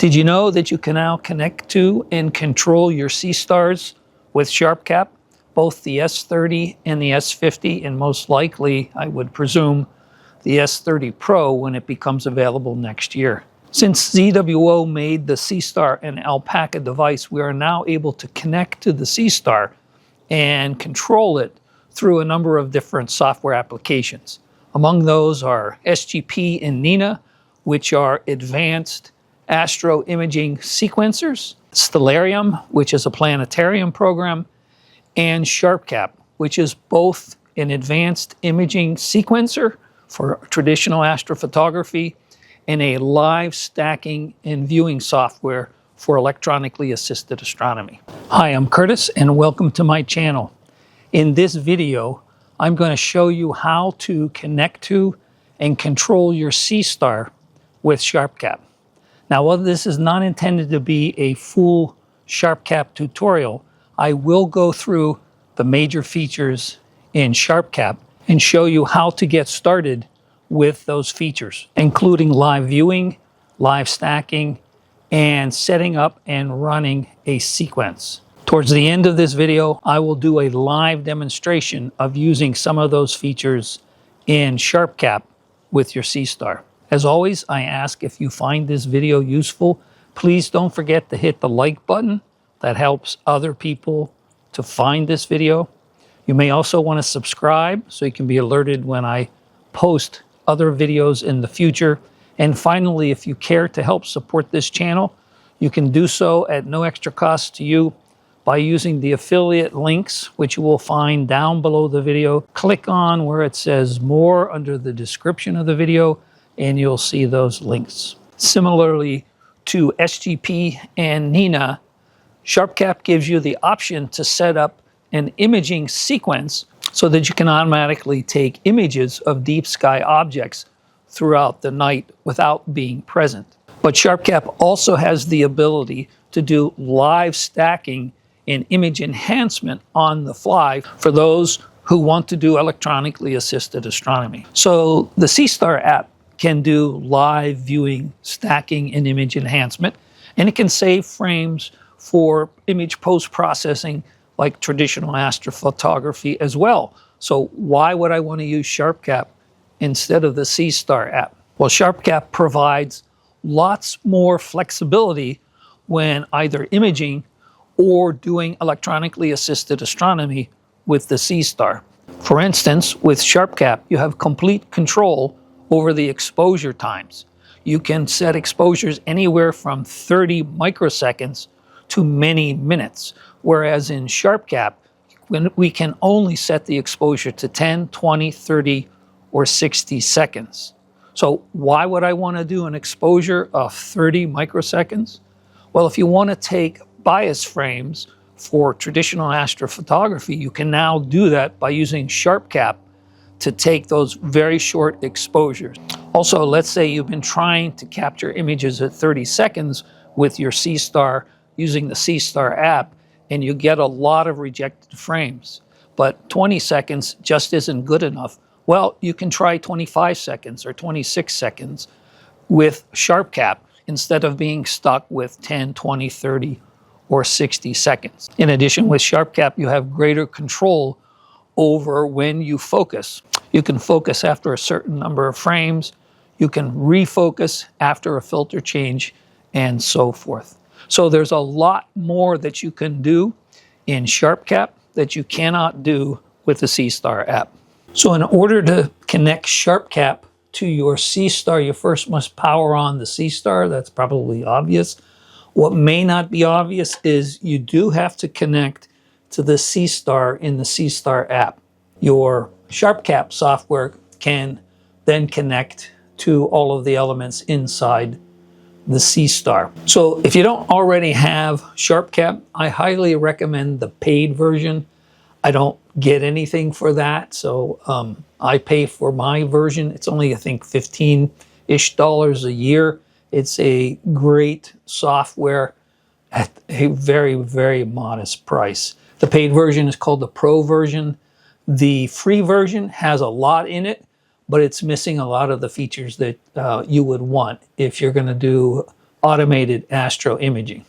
Did you know that you can now connect to and control your Seestars with SharpCap? Both the S30 and the S50, and most likely, I would presume, the S30 Pro when it becomes available next year. Since ZWO made the Seestar and Alpaca device, we are now able to connect to the Seestar and control it through a number of different software applications. Among those are SGP and NINA, which are advanced Astro imaging sequencers, Stellarium, which is a planetarium program, and SharpCap, which is both an advanced imaging sequencer for traditional astrophotography and a live stacking and viewing software for electronically assisted astronomy. Hi, I'm Curtis and welcome to my channel. In this video, I'm going to show you how to connect to and control your Seestar with SharpCap. Now, while this is not intended to be a full SharpCap tutorial, I will go through the major features in SharpCap and show you how to get started with those features, including live viewing, live stacking, and setting up and running a sequence. Towards the end of this video, I will do a live demonstration of using some of those features in SharpCap with your Seestar. As always, I ask if you find this video useful, please don't forget to hit the like button. That helps other people to find this video. You may also want to subscribe so you can be alerted when I post other videos in the future. And finally, if you care to help support this channel, you can do so at no extra cost to you by using the affiliate links, which you will find down below the video. Click on where it says more under the description of the video, and you'll see those links. Similarly to SGP and NINA, SharpCap gives you the option to set up an imaging sequence so that you can automatically take images of deep sky objects throughout the night without being present. But SharpCap also has the ability to do live stacking and image enhancement on the fly for those who want to do electronically assisted astronomy. So the Seestar app can do live viewing, stacking, and image enhancement, and it can save frames for image post-processing like traditional astrophotography as well. So why would I want to use SharpCap instead of the Seestar app? Well, SharpCap provides lots more flexibility when either imaging or doing electronically assisted astronomy with the Seestar. For instance, with SharpCap, you have complete control over the exposure times. You can set exposures anywhere from 30 microseconds to many minutes, whereas in SharpCap, we can only set the exposure to 10, 20, 30, or 60 seconds. So why would I want to do an exposure of 30 microseconds? Well, if you want to take bias frames for traditional astrophotography, you can now do that by using SharpCap to take those very short exposures. Also, let's say you've been trying to capture images at 30 seconds with your Seestar using the Seestar app, and you get a lot of rejected frames, but 20 seconds just isn't good enough. Well, you can try 25 seconds or 26 seconds with SharpCap instead of being stuck with 10, 20, 30, or 60 seconds. In addition, with SharpCap, you have greater control over when you focus. You can focus after a certain number of frames, you can refocus after a filter change, and so forth. So there's a lot more that you can do in SharpCap that you cannot do with the Seestar app. So in order to connect SharpCap to your Seestar, you first must power on the Seestar. That's probably obvious. What may not be obvious is you do have to connect to the Seestar in the Seestar app. Your SharpCap software can then connect to all of the elements inside the Seestar. So if you don't already have SharpCap, I highly recommend the paid version. I don't get anything for that, so I pay for my version. It's only, I think, $15-ish a year. It's a great software at a very, very modest price. The paid version is called the Pro version. The free version has a lot in it, but it's missing a lot of the features that you would want if you're going to do automated astro imaging.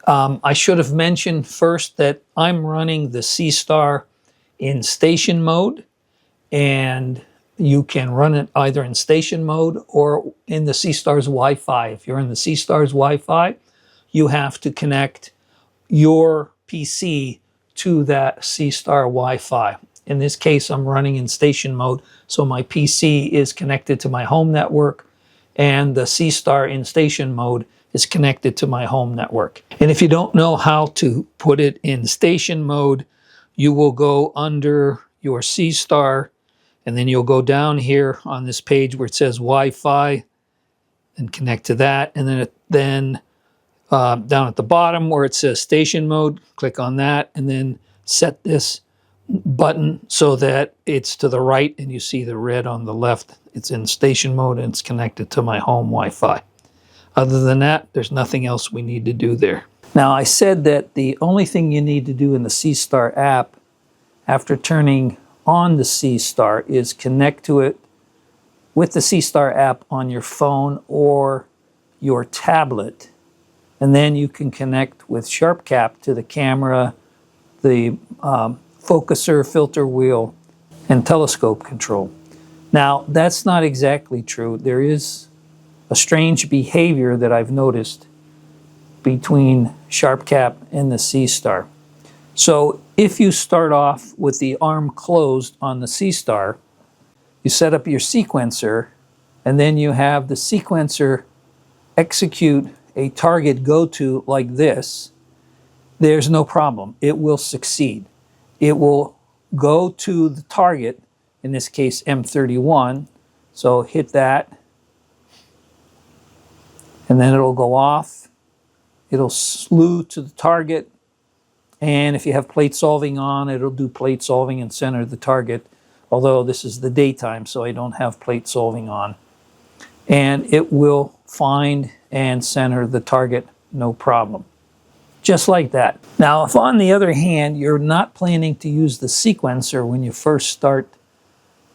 I should have mentioned first that I'm running the Seestar in station mode, and you can run it either in station mode or in the Seestar's Wi-Fi. If you're in the Seestar's Wi-Fi, you have to connect your PC to that Seestar Wi-Fi. In this case, I'm running in station mode, so my PC is connected to my home network, and the Seestar in station mode is connected to my home network. And if you don't know how to put it in station mode, you will go under your Seestar, and then you'll go down here on this page where it says Wi-Fi and connect to that. And then down at the bottom where it says station mode, click on that and then set this button so that it's to the right and you see the red on the left. It's in station mode and it's connected to my home Wi-Fi. Other than that, there's nothing else we need to do there. Now, I said that the only thing you need to do in the Seestar app after turning on the Seestar is connect to it with the Seestar app on your phone or your tablet. And then you can connect with SharpCap to the camera, the focuser, filter wheel, and telescope control. Now, that's not exactly true. There is a strange behavior that I've noticed between SharpCap and the Seestar. So if you start off with the arm closed on the Seestar, you set up your sequencer, and then you have the sequencer execute a target go-to like this, there's no problem. It will succeed. It will go to the target, in this case M31, so hit that, and then it'll go off. It'll slew to the target, and if you have plate solving on, it'll do plate solving and center the target, although this is the daytime, so I don't have plate solving on. And it will find and center the target, no problem. Just like that. Now, if on the other hand, you're not planning to use the sequencer when you first start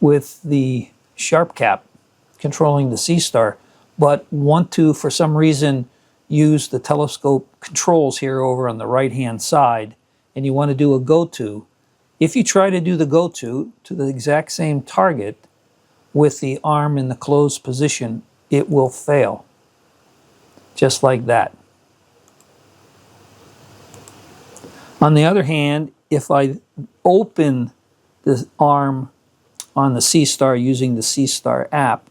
with the SharpCap controlling the Seestar, but want to, for some reason, use the telescope controls here over on the right-hand side, and you want to do a go-to, if you try to do the go-to to the exact same target with the arm in the closed position, it will fail. Just like that. On the other hand, if I open the arm on the Seestar using the Seestar app,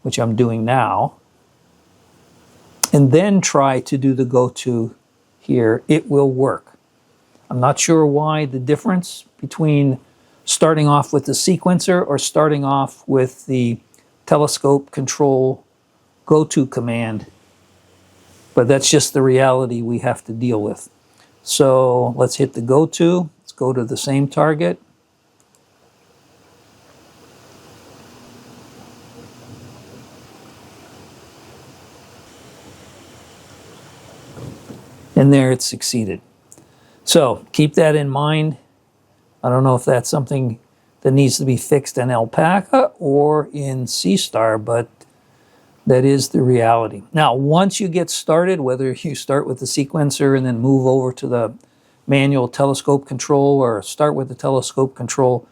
which I'm doing now, and then try to do the go-to here, it will work. I'm not sure why the difference between starting off with the sequencer or starting off with the telescope control go-to command, but that's just the reality we have to deal with. So let's hit the go-to. Let's go to the same target. And there it succeeded. So keep that in mind. I don't know if that's something that needs to be fixed in Alpaca or in Seestar, but that is the reality. Now, once you get started, whether you start with the sequencer and then move over to the manual telescope control or start with the telescope control,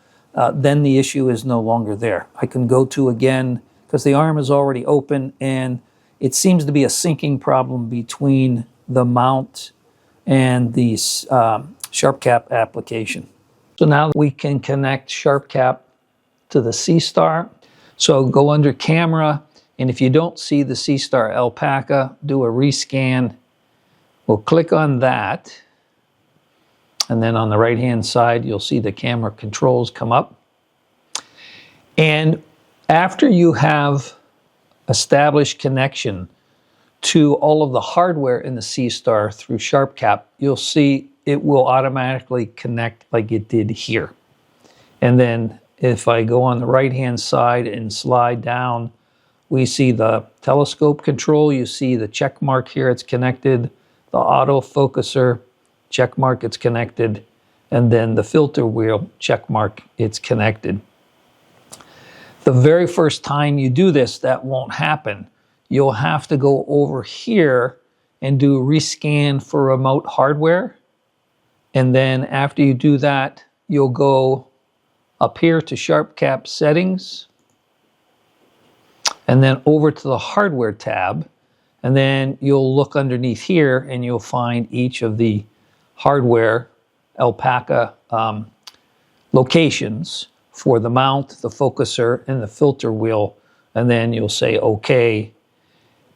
then the issue is no longer there. I can go to again because the arm is already open, and it seems to be a syncing problem between the mount and the SharpCap application. So now we can connect SharpCap to the Seestar. So go under camera, and if you don't see the Seestar Alpaca, do a rescan. We'll click on that, and then on the right-hand side, you'll see the camera controls come up. And after you have established connection to all of the hardware in the Seestar through SharpCap, you'll see it will automatically connect like it did here. And then if I go on the right-hand side and slide down, we see the telescope control. You see the check mark here, it's connected. The auto focuser, check mark, it's connected. And then the filter wheel, check mark, it's connected. The very first time you do this, that won't happen. You'll have to go over here and do rescan for remote hardware. And then after you do that, you'll go up here to SharpCap settings, and then over to the hardware tab. And then you'll look underneath here and you'll find each of the hardware Alpaca locations for the mount, the focuser, and the filter wheel. And then you'll say OK.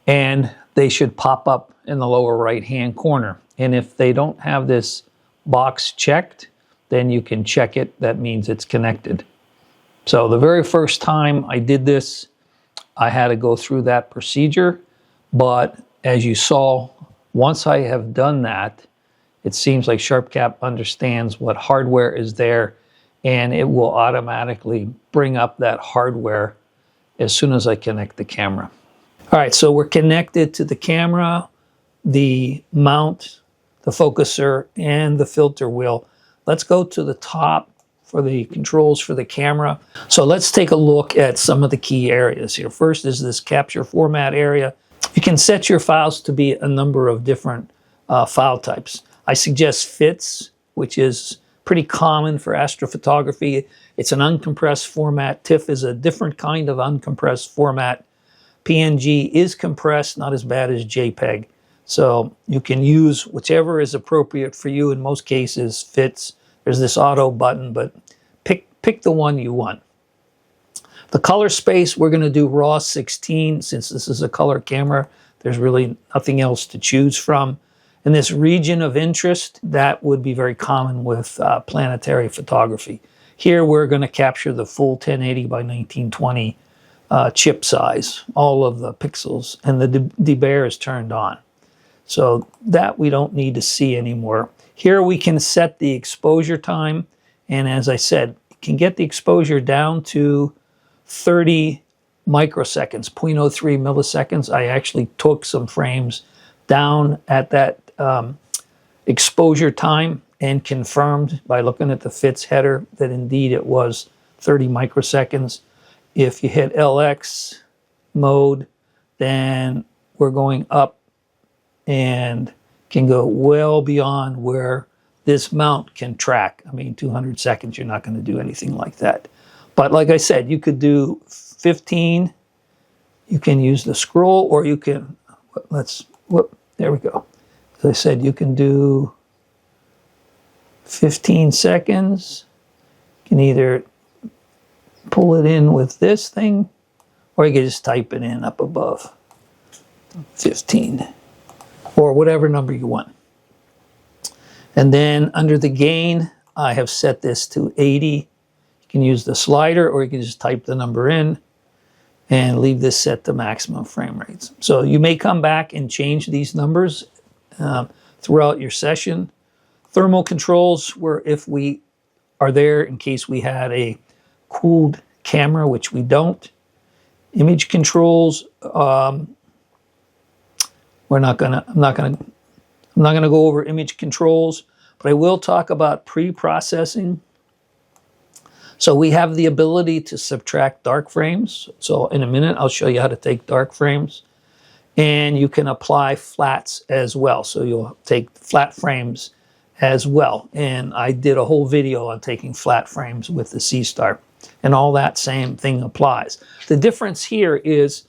And they should pop up in the lower right-hand corner. And if they don't have this box checked, then you can check it. That means it's connected. So the very first time I did this, I had to go through that procedure. But as you saw, once I have done that, it seems like SharpCap understands what hardware is there, and it will automatically bring up that hardware as soon as I connect the camera. All right, so we're connected to the camera, the mount, the focuser, and the filter wheel. Let's go to the top for the controls for the camera. So let's take a look at some of the key areas here. First is this capture format area. You can set your files to be a number of different file types. I suggest FITS, which is pretty common for astrophotography. It's an uncompressed format. TIFF is a different kind of uncompressed format. PNG is compressed, not as bad as JPEG. So you can use whichever is appropriate for you. In most cases, FITS. There's this auto button, but pick the one you want. The color space, we're going to do RAW 16. Since this is a color camera, there's really nothing else to choose from. And this region of interest, that would be very common with planetary photography. Here we're going to capture the full 1080 by 1920 chip size, all of the pixels, and the debayer is turned on. So that we don't need to see anymore. Here we can set the exposure time, and as I said, you can get the exposure down to 30 microseconds, 0.03 milliseconds. I actually took some frames down at that exposure time and confirmed by looking at the FITS header that indeed it was 30 microseconds. If you hit LX mode, then we're going up and can go well beyond where this mount can track. I mean, 200 seconds, you're not going to do anything like that. But like I said, you could do 15. You can use the scroll, or you can, there we go. As I said, you can do 15 seconds. You can either pull it in with this thing, or you can just type it in up above. 15, or whatever number you want. And then under the gain, I have set this to 80. You can use the slider, or you can just type the number in and leave this set to maximum frame rates. So you may come back and change these numbers throughout your session. Thermal controls, where if we are there in case we had a cooled camera, which we don't. Image controls, I'm not gonna go over image controls, but I will talk about pre-processing. So we have the ability to subtract dark frames. So in a minute, I'll show you how to take dark frames. And you can apply flats as well. So you'll take flat frames as well. And I did a whole video on taking flat frames with the Seestar. And all that same thing applies. The difference here is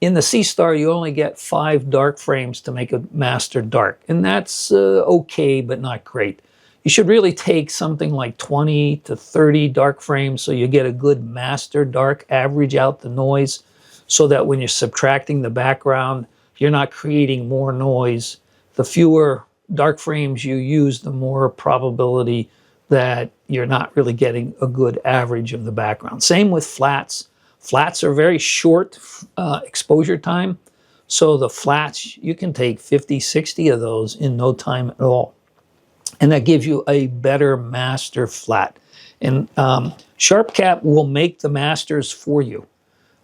in the Seestar, you only get 5 dark frames to make a master dark. And that's okay, but not great. You should really take something like 20 to 30 dark frames so you get a good master dark, average out the noise, so that when you're subtracting the background, you're not creating more noise. The fewer dark frames you use, the more probability that you're not really getting a good average of the background. Same with flats. Flats are very short exposure time. So the flats, you can take 50, 60 of those in no time at all. And that gives you a better master flat. And SharpCap will make the masters for you.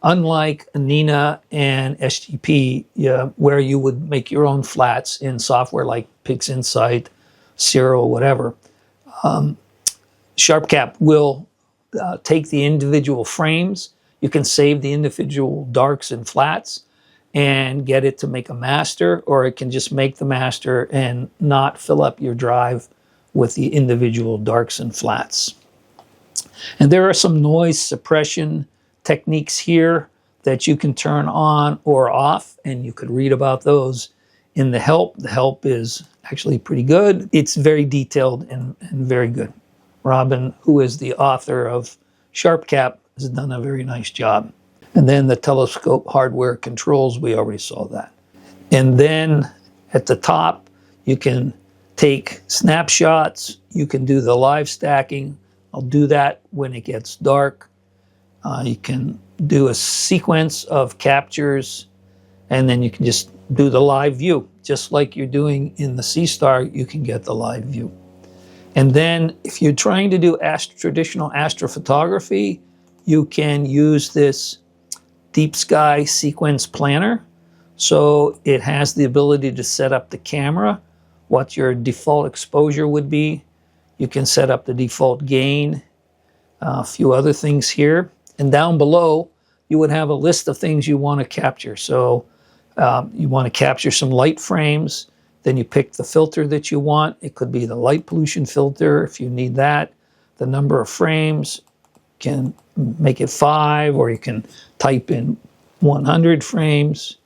Unlike Agena and SGP, where you would make your own flats in software like PixInsight, Ciro, whatever, SharpCap will take the individual frames. You can save the individual darks and flats, and get it to make a master, or it can just make the master and not fill up your drive with the individual darks and flats. And there are some noise suppression techniques here that you can turn on or off, and you could read about those in the help. The help is actually pretty good. It's very detailed and very good. Robin, who is the author of SharpCap, has done a very nice job. And then the telescope hardware controls, we already saw that. And then at the top, you can take snapshots. You can do the live stacking. I'll do that when it gets dark. You can do a sequence of captures, and then you can just do the live view. Just like you're doing in the Seestar, you can get the live view. And then if you're trying to do traditional astrophotography, you can use this Deep Sky Sequence Planner. So it has the ability to set up the camera, what your default exposure would be. You can set up the default gain, a few other things here. And down below, you would have a list of things you want to capture. So you want to capture some light frames. Then you pick the filter that you want. It could be the light pollution filter if you need that. The number of frames, can make it 5, or you can type in 100 frames.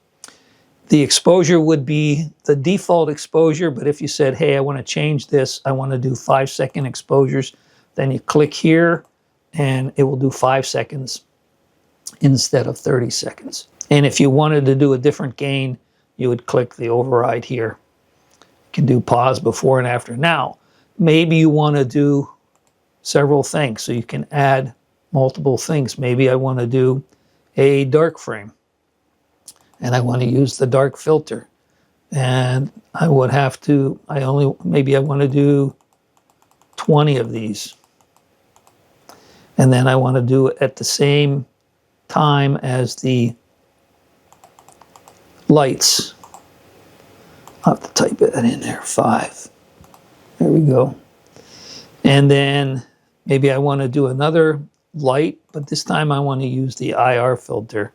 The exposure would be the default exposure, but if you said, hey, I want to change this, I want to do 5-second exposures, then you click here and it will do 5 seconds instead of 30 seconds. And if you wanted to do a different gain, you would click the override here. You can do pause before and after. Now, maybe you want to do several things, so you can add multiple things. Maybe I want to do a dark frame, and I want to use the dark filter, and I would have to, maybe I want to do 20 of these, and then I want to do it at the same time as the lights. I'll have to type it in there, 5. There we go. And then maybe I want to do another light, but this time I want to use the IR filter,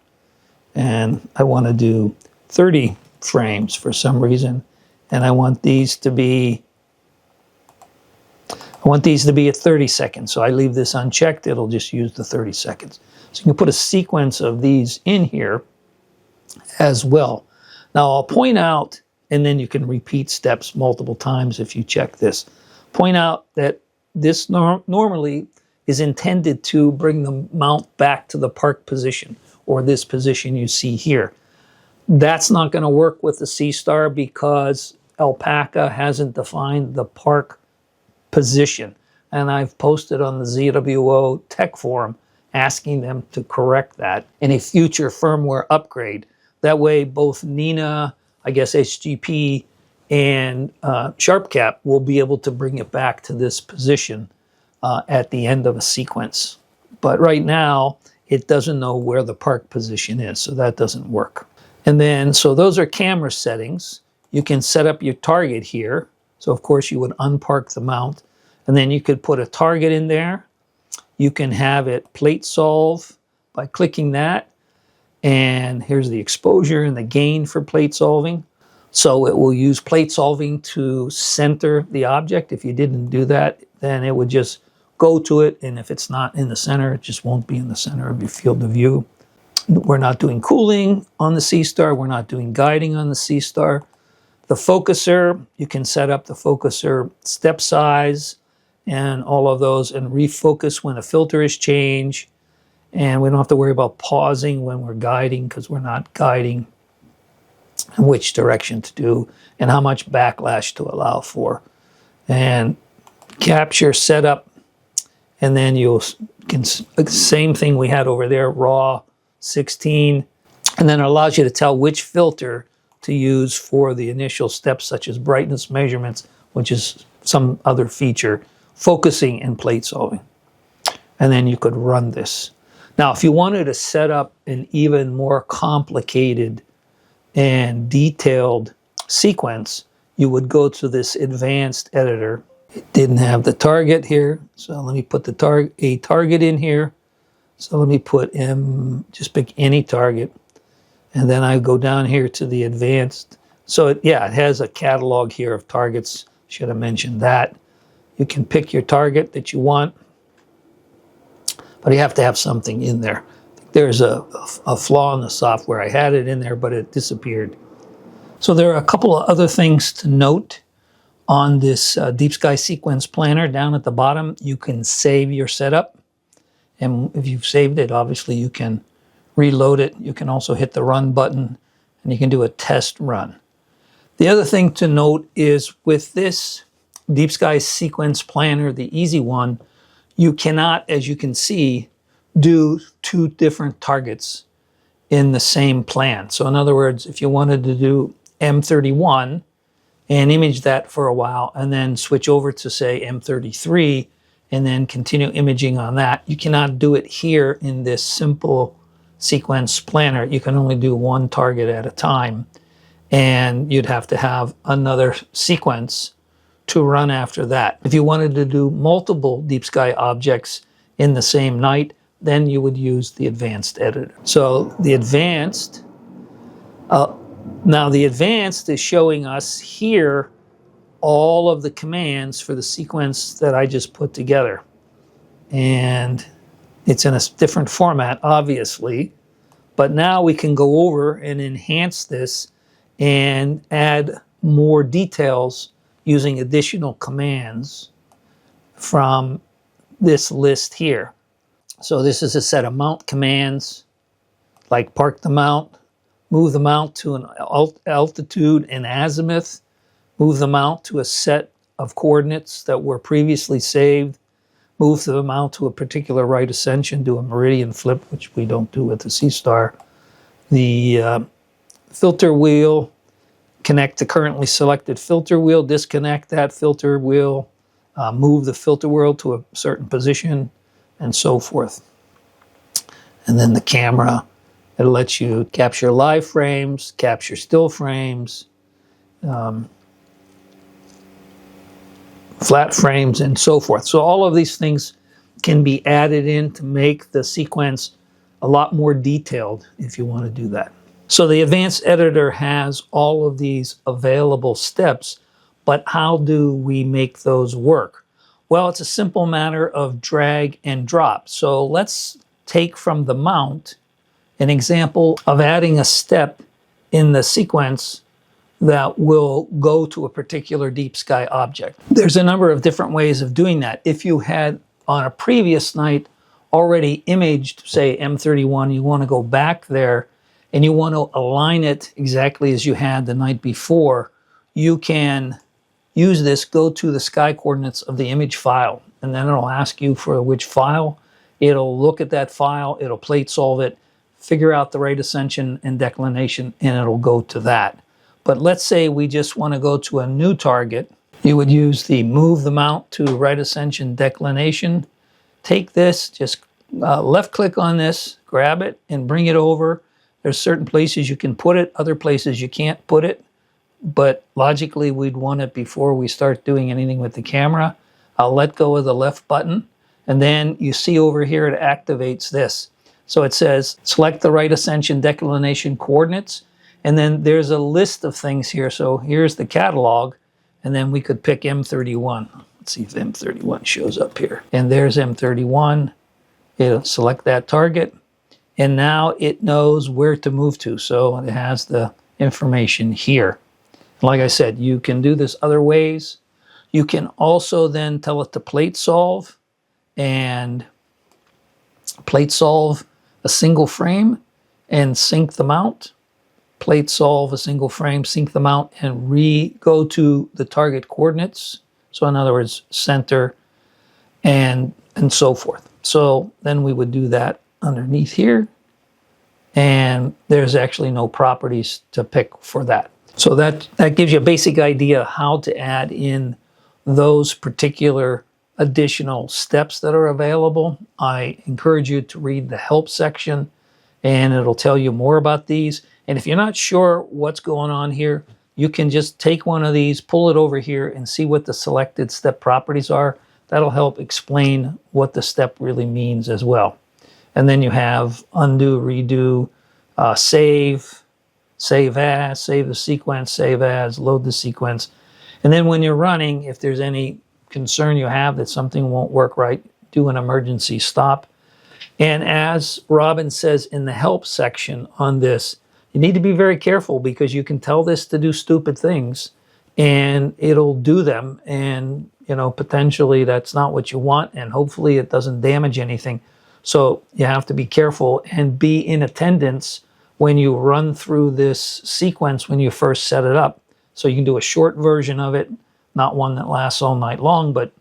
and I want to do 30 frames for some reason, and I want these to be at 30 seconds. So I leave this unchecked, it'll just use the 30 seconds. So you can put a sequence of these in here as well. Now I'll point out, and then you can repeat steps multiple times if you check this. Point out that this normally is intended to bring the mount back to the park position, or this position you see here. That's not going to work with the Seestar because Alpaca hasn't defined the park position. And I've posted on the ZWO tech forum asking them to correct that in a future firmware upgrade. That way both Nina, I guess SGP, and SharpCap will be able to bring it back to this position at the end of a sequence. But right now, it doesn't know where the park position is, so that doesn't work. And then, so those are camera settings. You can set up your target here. So of course you would unpark the mount, and then you could put a target in there. You can have it plate solve by clicking that. And here's the exposure and the gain for plate solving. So it will use plate solving to center the object. If you didn't do that, then it would just go to it, and if it's not in the center, it just won't be in the center of your field of view. We're not doing cooling on the Seestar. We're not doing guiding on the Seestar. The focuser, you can set up the focuser step size and all of those, and refocus when a filter is changed. And we don't have to worry about pausing when we're guiding, because we're not guiding, and which direction to do, and how much backlash to allow for. And capture setup, and then you can, same thing we had over there, raw 16, and then it allows you to tell which filter to use for the initial steps, such as brightness measurements, which is some other feature, focusing and plate solving. And then you could run this. Now, if you wanted to set up an even more complicated and detailed sequence, you would go to this advanced editor. It didn't have the target here, so let me put a target in here. So let me put just pick any target, And then I go down here to the advanced. So it has a catalog here of targets. Should have mentioned that. You can pick your target that you want, but you have to have something in there. There's a flaw in the software. I had it in there, but it disappeared. So there are a couple of other things to note on this Deep Sky Sequence Planner. Down at the bottom, you can save your setup. And if you've saved it, obviously you can reload it. You can also hit the run button and you can do a test run. The other thing to note is with this Deep Sky Sequence Planner, the easy one, you cannot, as you can see, do two different targets in the same plan. So in other words, if you wanted to do M31 and image that for a while and then switch over to say M33 and then continue imaging on that, you cannot do it here in this simple sequence planner. You can only do one target at a time, and you'd have to have another sequence to run after that. If you wanted to do multiple deep sky objects in the same night, then you would use the advanced editor. So the advanced, now the advanced is showing us here all of the commands for the sequence that I just put together. And it's in a different format, obviously, but now we can go over and enhance this and add more details using additional commands from this list here. So this is a set of mount commands, like park the mount, move the mount to an altitude and azimuth, move the mount to a set of coordinates that were previously saved, move the mount to a particular right ascension, do a meridian flip, which we don't do with the Seestar. The filter wheel, connect the currently selected filter wheel, disconnect that filter wheel, move the filter wheel to a certain position, and so forth. And then the camera, it lets you capture live frames, capture still frames, flat frames, and so forth. So all of these things can be added in to make the sequence a lot more detailed if you want to do that. So the advanced editor has all of these available steps, but how do we make those work? Well, it's a simple matter of drag and drop. So let's take from the mount an example of adding a step in the sequence that will go to a particular deep sky object. There's a number of different ways of doing that. If you had on a previous night already imaged, say, M31, you want to go back there and you want to align it exactly as you had the night before, you can use this, go to the sky coordinates of the image file, and then it'll ask you for which file. It'll look at that file, it'll plate solve it, figure out the right ascension and declination, and it'll go to that. But let's say we just want to go to a new target. You would use the move the mount to right ascension declination. Take this, just left click on this, grab it and bring it over. There's certain places you can put it, other places you can't put it, but logically we'd want it before we start doing anything with the camera. I'll let go of the left button, and then you see over here it activates this. So it says select the right ascension declination coordinates, and then there's a list of things here. So here's the catalog, and then we could pick M31. Let's see if M31 shows up here. And there's M31. It'll select that target, and now it knows where to move to. So it has the information here. Like I said, you can do this other ways. You can also then tell it to plate solve and plate solve a single frame and sync the mount. Plate solve a single frame, sync the mount, and go to the target coordinates. So in other words, center and so forth. So then we would do that underneath here. And there's actually no properties to pick for that. So that gives you a basic idea how to add in those particular additional steps that are available. I encourage you to read the help section, and it'll tell you more about these. And if you're not sure what's going on here, you can just take one of these, pull it over here, and see what the selected step properties are. That'll help explain what the step really means as well. And then you have undo, redo, save, save as, save the sequence, save as, load the sequence. And then when you're running, if there's any concern you have that something won't work right, do an emergency stop. And as Robin says in the help section on this, you need to be very careful because you can tell this to do stupid things and it'll do them. And, you know, potentially that's not what you want. And hopefully it doesn't damage anything. So you have to be careful and be in attendance when you run through this sequence when you first set it up. So you can do a short version of it, not one that lasts all night long, but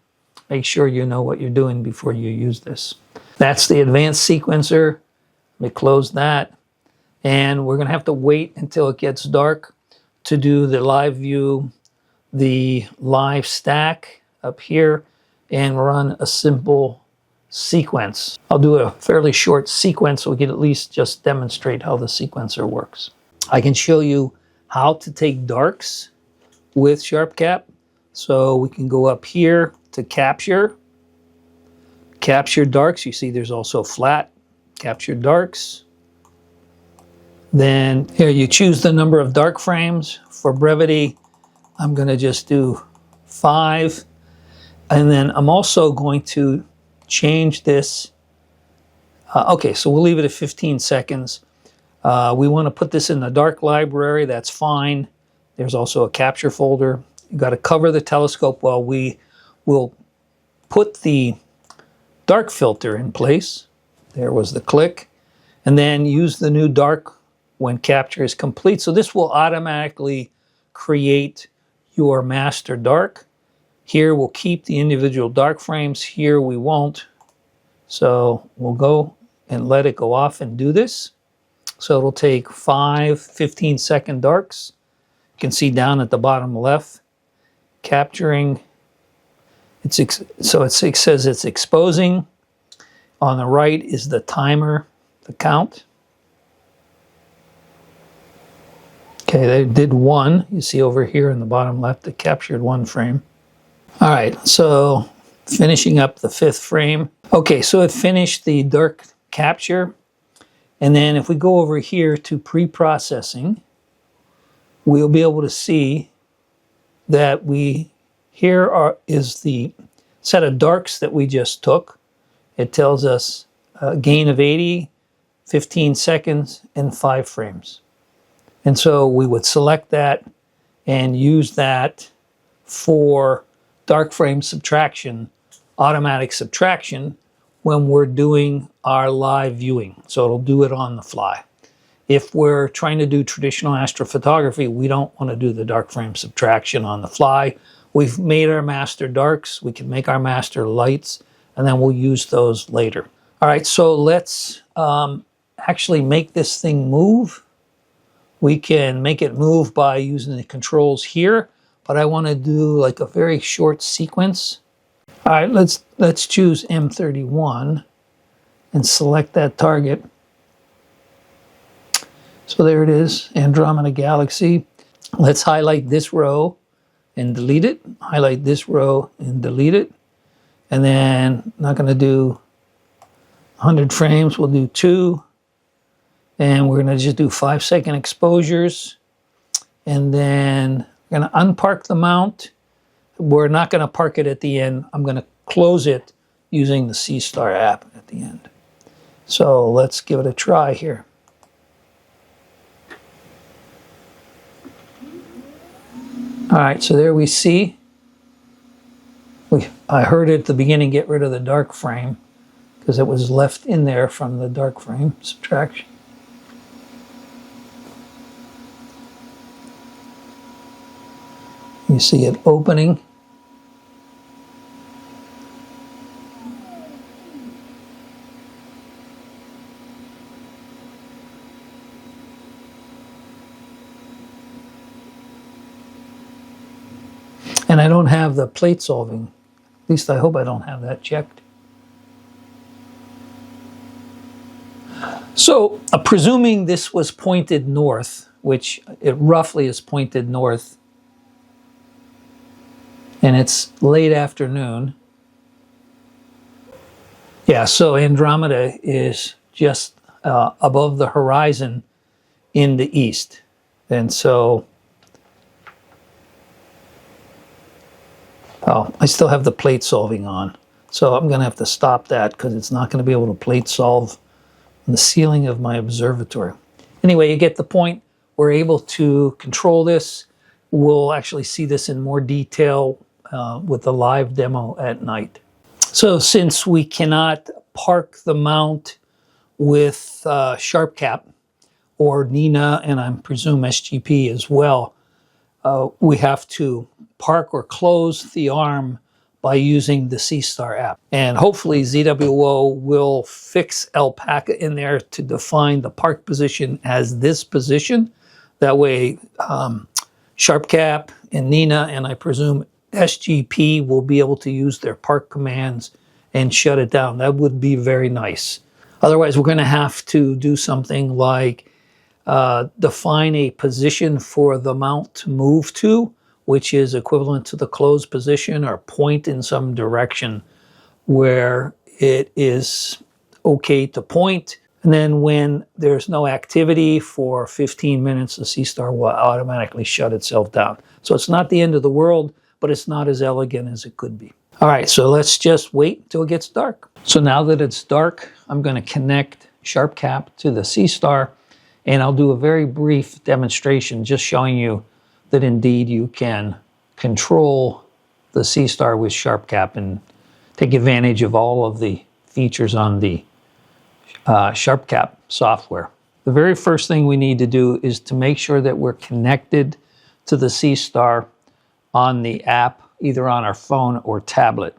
make sure you know what you're doing before you use this. That's the advanced sequencer. Let me close that. And we're going to have to wait until it gets dark to do the live view, the live stack up here, and run a simple sequence. I'll do a fairly short sequence so we can at least just demonstrate how the sequencer works. I can show you how to take darks with SharpCap. So we can go up here to capture darks. You see there's also flat, capture darks. Then here you choose the number of dark frames. For brevity, I'm going to just do 5. And then I'm also going to change this. Okay, so we'll leave it at 15 seconds. We want to put this in the dark library. That's fine. There's also a capture folder. You've got to cover the telescope while we will put the dark filter in place. There was the click. And then use the new dark when capture is complete. So this will automatically create your master dark. Here we'll keep the individual dark frames. Here we won't. So we'll go and let it go off and do this. So it'll take 5 15-second darks. You can see down at the bottom left, capturing. It says it's exposing. On the right is the timer, the count. Okay, they did 1. You see over here in the bottom left, it captured 1 frame. All right, so finishing up the 5th frame. Okay, so it finished the dark capture. And then if we go over here to pre-processing, we'll be able to see that is the set of darks that we just took. It tells us a gain of 80, 15 seconds, and 5 frames. And so we would select that and use that for dark frame subtraction, automatic subtraction, when we're doing our live viewing. So it'll do it on the fly. If we're trying to do traditional astrophotography, we don't want to do the dark frame subtraction on the fly. We've made our master darks. We can make our master lights, and then we'll use those later. All right, so let's actually make this thing move. We can make it move by using the controls here, but I want to do like a very short sequence. All right, let's choose M31 and select that target. So there it is, Andromeda Galaxy. Let's highlight this row and delete it. Highlight this row and delete it. And then I'm not going to do 100 frames, we'll do 2. And we're going to just do 5-second exposures. And then we're going to unpark the mount. We're not going to park it at the end. I'm going to close it using the Seestar app at the end. So let's give it a try here. All right, so there we see. I heard it at the beginning get rid of the dark frame because it was left in there from the dark frame subtraction. You see it opening. And I don't have the plate solving. At least I hope I don't have that checked. So, presuming this was pointed north, which it roughly is pointed north, and it's late afternoon. Yeah, so Andromeda is just above the horizon in the east. And so, oh, I still have the plate solving on. So I'm going to have to stop that because it's not going to be able to plate solve on the ceiling of my observatory. Anyway, you get the point. We're able to control this. We'll actually see this in more detail with the live demo at night. So since we cannot park the mount with SharpCap or Nina, and I presume SGP as well, we have to park or close the arm by using the Seestar app. And hopefully ZWO will fix Alpaca in there to define the park position as this position. That way SharpCap and Nina, and I presume SGP, will be able to use their park commands and shut it down. That would be very nice. Otherwise, we're going to have to do something like define a position for the mount to move to, which is equivalent to the closed position, or point in some direction where it is okay to point. And then when there's no activity for 15 minutes, the Seestar will automatically shut itself down. So it's not the end of the world, but it's not as elegant as it could be. All right, so let's just wait till it gets dark. So now that it's dark, I'm going to connect SharpCap to the Seestar, and I'll do a very brief demonstration just showing you that indeed you can control the Seestar with SharpCap and take advantage of all of the features on the SharpCap software. The very first thing we need to do is to make sure that we're connected to the Seestar on the app, either on our phone or tablet.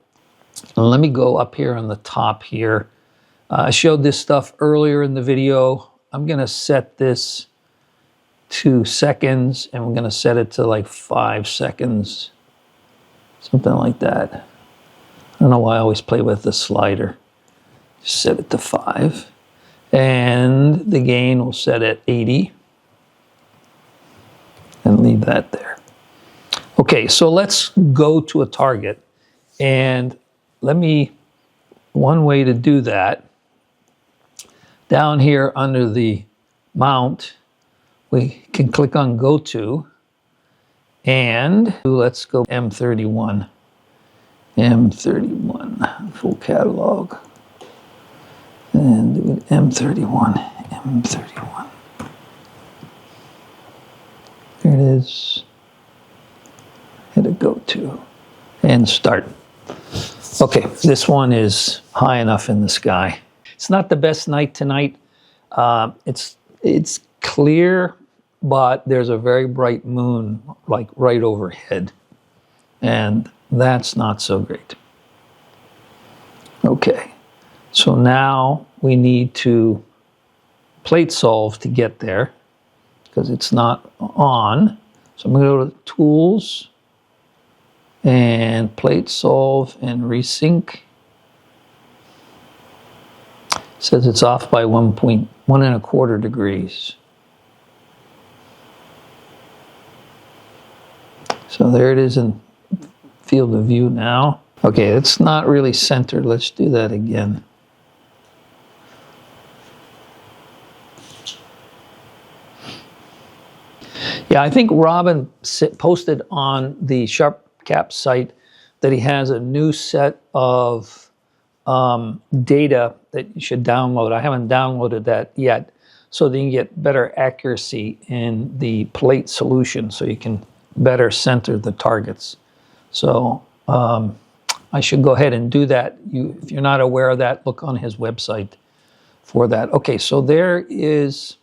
Now let me go up here on the top here. I showed this stuff earlier in the video. I'm going to set this to seconds, and we're going to set it to like 5 seconds, something like that. I don't know why I always play with the slider. Just set it to 5, and the gain will set at 80, and leave that there. Okay, so let's go to a target, and one way to do that, down here under the mount, we can click on Go To, and let's go M31, full catalog, and do it M31. There it is. Hit a Go To, and start. Okay, this one is high enough in the sky. It's not the best night tonight. It's clear, but there's a very bright moon like right overhead, and that's not so great. Okay, so now we need to plate solve to get there because it's not on. So I'm going to go to Tools and plate solve and resync. It says it's off by 1.125 degrees. So there it is in field of view now. Okay, it's not really centered. Let's do that again. Yeah, I think Robin posted on the SharpCap site that he has a new set of data that you should download. I haven't downloaded that yet, so that you can get better accuracy in the plate solution, so you can better center the targets. So I should go ahead and do that. If you're not aware of that, look on his website for that. Okay, so there is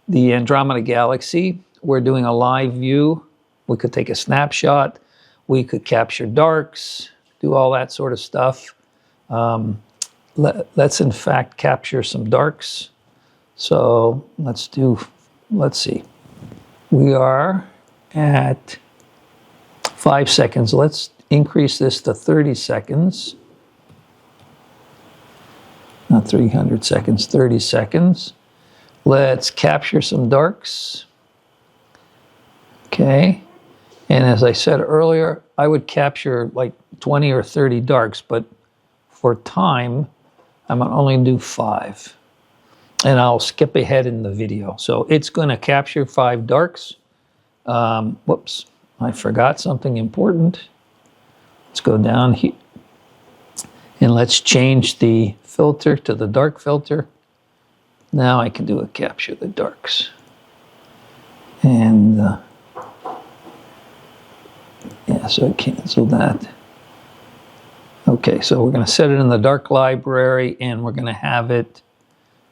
the Andromeda Galaxy. We're doing a live view. We could take a snapshot. We could capture darks, do all that sort of stuff. Let's in fact capture some darks. So let's see. We are at 5 seconds. Let's increase this to 30 seconds. Not 300 seconds, 30 seconds. Let's capture some darks. Okay. And as I said earlier, I would capture like 20 or 30 darks, but for time, I'm going to only do 5. and I'll skip ahead in the video. So it's going to capture 5 darks. Whoops, I forgot something important. Let's go down here and let's change the filter to the dark filter. Now I can do a capture the darks. And yeah, so cancel that. Okay, so we're going to set it in the dark library and we're going to have it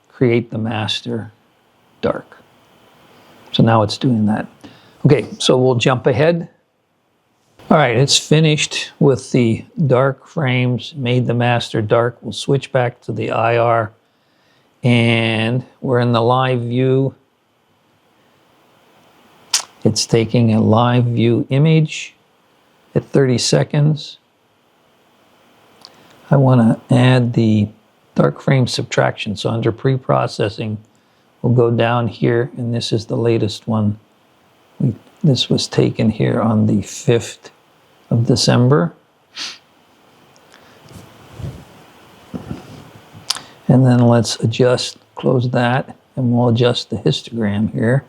create the master dark. So now it's doing that. Okay, so we'll jump ahead. All right, it's finished with the dark frames, made the master dark. We'll switch back to the IR and we're in the live view. It's taking a live view image at 30 seconds. I want to add the dark frame subtraction. So under pre-processing, we'll go down here, and this is the latest one. This was taken here on the 5th of December. And then let's adjust, close that, and we'll adjust the histogram here.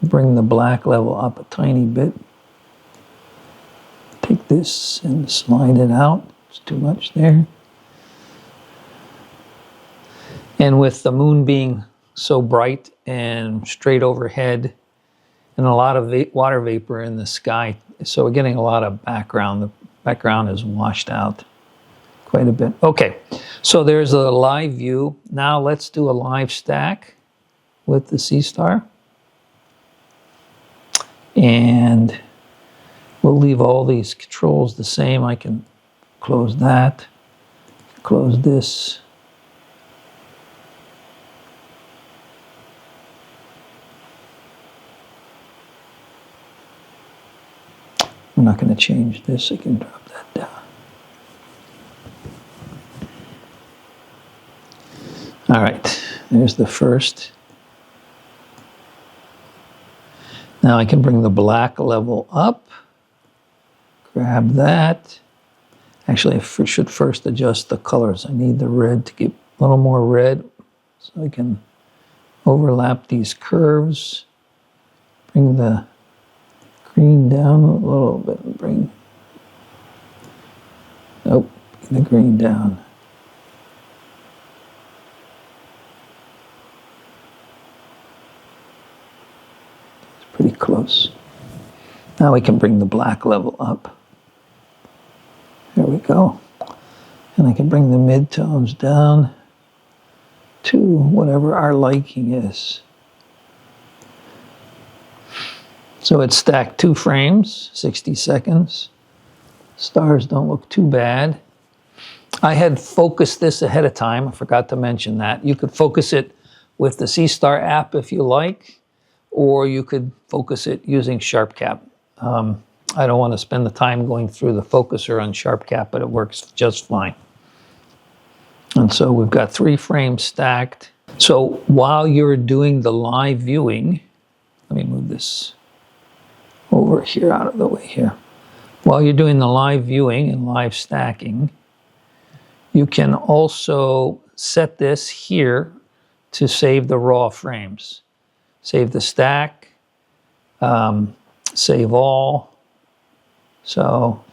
Bring the black level up a tiny bit. Take this and slide it out. It's too much there. And with the moon being so bright and straight overhead and a lot of water vapor in the sky, so we're getting a lot of background. The background is washed out quite a bit. Okay, so there's a live view. Now let's do a live stack with the Seestar. And we'll leave all these controls the same. I can close that, close this. I'm not going to change this. I can drop that down. All right, there's the first. Now I can bring the black level up, grab that. Actually, I should first adjust the colors. I need the red to get a little more red so I can overlap these curves. Bring the green down a little bit and bring the green down. Pretty close. Now we can bring the black level up. There we go. And I can bring the midtones down to whatever our liking is. So it's stacked 2 frames, 60 seconds. Stars don't look too bad. I had focused this ahead of time. I forgot to mention that. You could focus it with the Seestar app if you like, or you could focus it using SharpCap. I don't want to spend the time going through the focuser on SharpCap, but it works just fine. And so we've got 3 frames stacked. So while you're doing the live viewing, let me move this over here, out of the way here. While you're doing the live viewing and live stacking, you can also set this here to save the raw frames. Save the stack, save all. So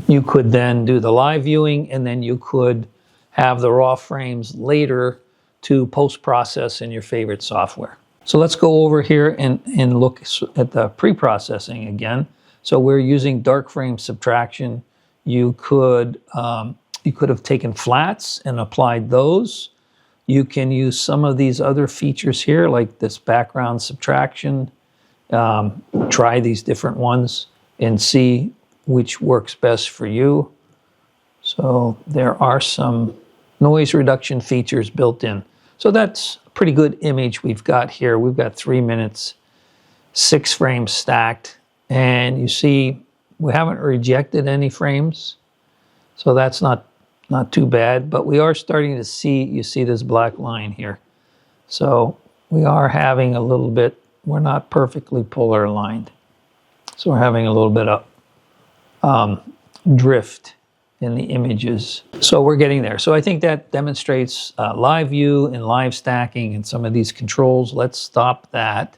you could then do the live viewing, and then you could have the raw frames later to post-process in your favorite software. So let's go over here and look at the pre-processing again. So we're using dark frame subtraction. You could have taken flats and applied those. You can use some of these other features here, like this background subtraction. Try these different ones and see which works best for you. So there are some noise reduction features built in. So that's a pretty good image we've got here. We've got 3 minutes, 6 frames stacked. And you see, we haven't rejected any frames. So that's not too bad, but we are starting to see, you see this black line here. So we are having a little bit, we're not perfectly polar aligned. So we're having a little bit of drift in the images. So we're getting there. So I think that demonstrates live view and live stacking and some of these controls. Let's stop that.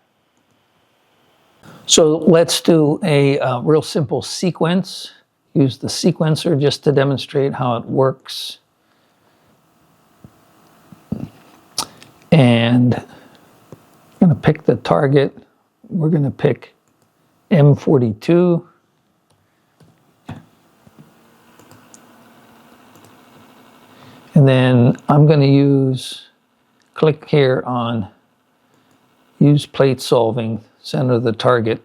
So let's do a real simple sequence. Use the sequencer just to demonstrate how it works. And I'm going to pick the target. We're going to pick M42. And then I'm going to click here on Use Plate Solving, center the target.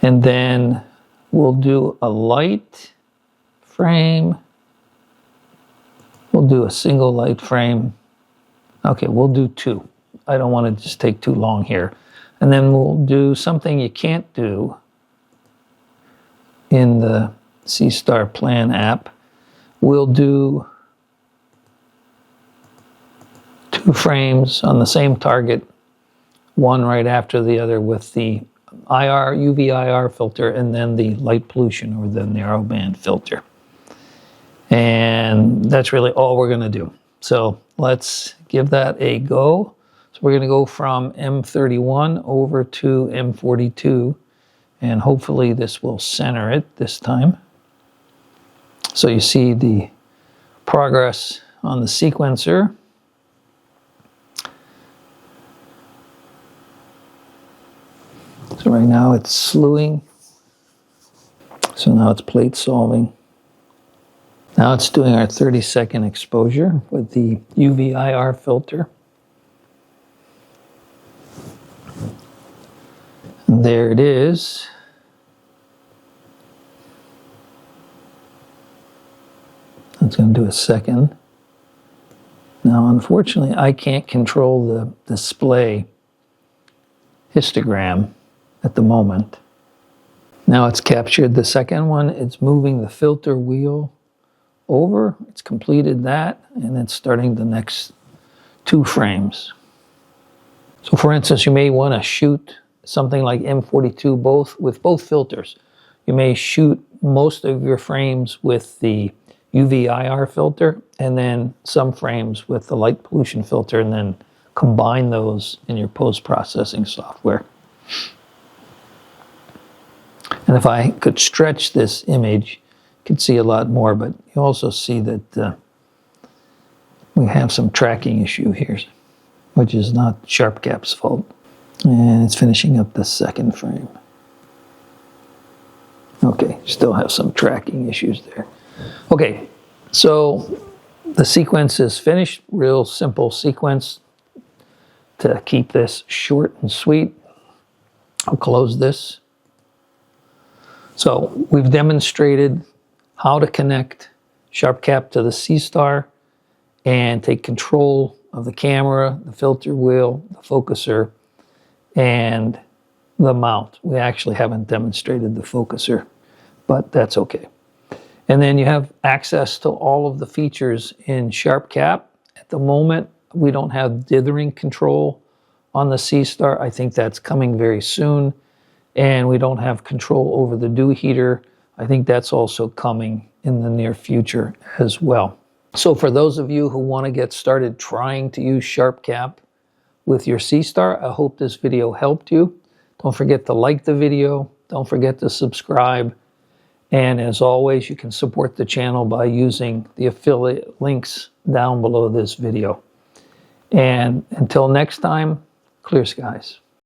And then we'll do a light frame. We'll do a single light frame. Okay, we'll do 2. I don't want to just take too long here. And then we'll do something you can't do in the Seestar Plan app. We'll do 2 frames on the same target, one right after the other with the UV IR filter and then the light pollution or the narrowband filter. And that's really all we're going to do. So let's give that a go. So we're going to go from M31 over to M42, and hopefully this will center it this time. So you see the progress on the sequencer. So right now it's slewing. So now it's plate solving. Now it's doing our 30-second exposure with the UV IR filter. And there it is. It's going to do a second. Now, unfortunately, I can't control the display histogram at the moment. Now it's captured the second one. It's moving the filter wheel over. It's completed that, and it's starting the next 2 frames. So for instance, you may want to shoot something like M42 with both filters. You may shoot most of your frames with the UV IR filter and then some frames with the light pollution filter, and then combine those in your post-processing software. And if I could stretch this image, you could see a lot more, but you also see that we have some tracking issue here, which is not Sharpcap's fault. And it's finishing up the second frame. Okay, still have some tracking issues there. Okay, so the sequence is finished. Real simple sequence to keep this short and sweet. I'll close this. So we've demonstrated how to connect SharpCap to the Seestar and take control of the camera, the filter wheel, the focuser, and the mount. We actually haven't demonstrated the focuser, but that's okay. And then you have access to all of the features in SharpCap. At the moment, we don't have dithering control on the Seestar. I think that's coming very soon. And we don't have control over the dew heater. I think that's also coming in the near future as well. So for those of you who want to get started trying to use SharpCap with your Seestar, I hope this video helped you. Don't forget to like the video. Don't forget to subscribe. And as always, you can support the channel by using the affiliate links down below this video. And until next time, clear skies.